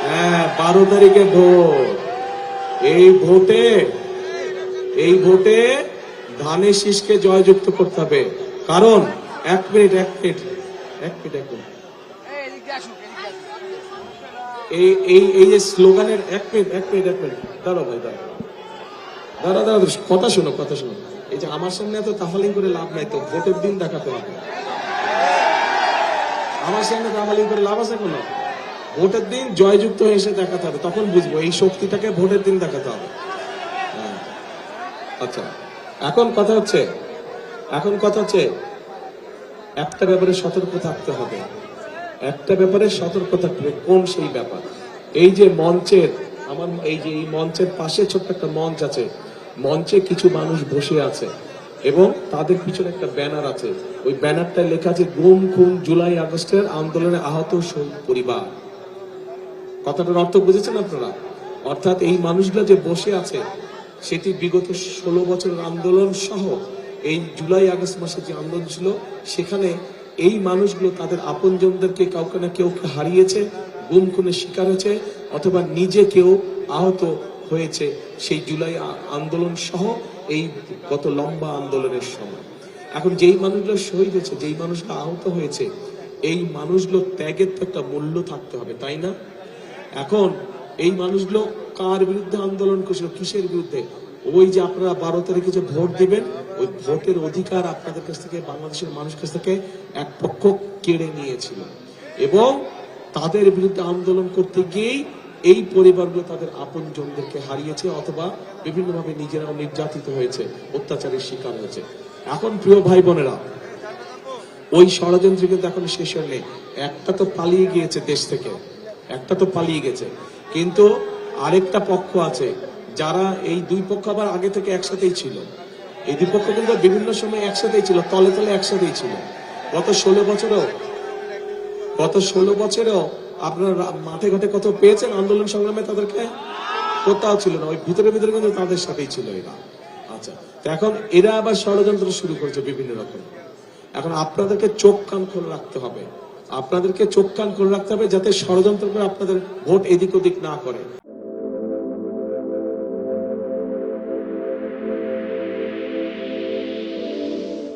হ্যাঁ, 12 তারিখে ভোট। এই ভোটে ধানের শীষকে জয়যুক্ত করতে হবে। কারণ এক মিনিট এই যে স্লোগানের এক মিনিট দাঁড়াও ভাই, দাঁড়া কথা শোনো। এই যে আমার সামনে এত তাফালিং করে লাভ নাই তো, ভোটের দিন দেখাতে হবে। আমার সামনে তাফালিং করে লাভ আছে কোনো? ভোটের দিন জয়যুক্ত হয়ে এসে দেখাতে হবে, তখন বুঝবো এই শক্তিটাকে ভোটের দিন দেখাতে হবে। হ্যাঁ, আচ্ছা, এখন কথা হচ্ছে একটা ব্যাপারে সতর্ক থাকতে হবে। কোন সেই ব্যাপার? এই যে এই মঞ্চের পাশে ছোট্ট একটা মঞ্চ আছে, মঞ্চে কিছু মানুষ বসে আছে এবং তাদের পিছনে একটা ব্যানার আছে। ওই ব্যানারটায় লেখা আছে গুম খুন জুলাই আগস্টের আন্দোলনে আহত শহীদ পরিবার। কথাটার অর্থ বুঝেছেন আপনারা? অর্থাৎ এই মানুষগুলো যে বসে আছে সেটি বিগত 16 বছরের আন্দোলন সহ এই জুলাই আগস্ট মাসে যে আন্দোলন ছিল, সেখানে এই মানুষগুলো তাদের আপনজনদেরকে কাউকে না কেউ হারিয়েছে, গুম খুনের শিকার হয়েছে, অথবা নিজে কেউ আহত হয়েছে সেই জুলাই আন্দোলন সহ এই গত লম্বা আন্দোলনের সময়। এখন যেই মানুষগুলো শহীদ হয়েছে, যেই মানুষগুলো আহত হয়েছে, এই মানুষগুলো ত্যাগের তো একটা মূল্য থাকতে হবে, তাই না? এখন এই মানুষগুলো কার বিরুদ্ধে আন্দোলন করেছিল, কিসের বিরুদ্ধে? ওই যে আপনারা 12 তারিখে যে ভোট দিবেন, ওই ভোটের অধিকার আপনাদের কাছ থেকে, বাংলাদেশের মানুষের কাছ থেকে এক পক্ষ কেড়ে নিয়েছিল এবং তাদের বিরুদ্ধে আন্দোলন করতে গিয়েই এই পরিবারগুলো তাদের আপন জনদেরকে হারিয়েছে অথবা বিভিন্নভাবে নিজেরাও নির্যাতিত হয়েছে, অত্যাচারের শিকার হয়েছে। এখন প্রিয় ভাই বোনেরা, ওই ষড়যন্ত্র কিন্তু এখন শেষ হয়নি। একটা তো পালিয়ে গিয়েছে দেশ থেকে, কিন্তু আরেকটা পক্ষ আছে যারা, এই দুই পক্ষ আবার আগে থেকে একসাথেই ছিল। এই দুই পক্ষ কিন্তু বিভিন্ন সময় একসাথেই ছিল, তলে একসাথেই ছিল। গত 16 বছরেও আপনার মাঠে ঘাটে কত পেয়েছেন আন্দোলন সংগ্রামে, তাদেরকে কোথাও ছিল না, ওই ভিতরে কিন্তু তাদের সাথেই ছিল এরা। আচ্ছা, তো এখন এরা আবার ষড়যন্ত্র শুরু করেছে বিভিন্ন রকম। এখন আপনাদেরকে চোখ কান খোলা রাখতে হবে, যাতে ষড়যন্ত্র করে আপনাদের ভোট এদিক ওদিক না করে।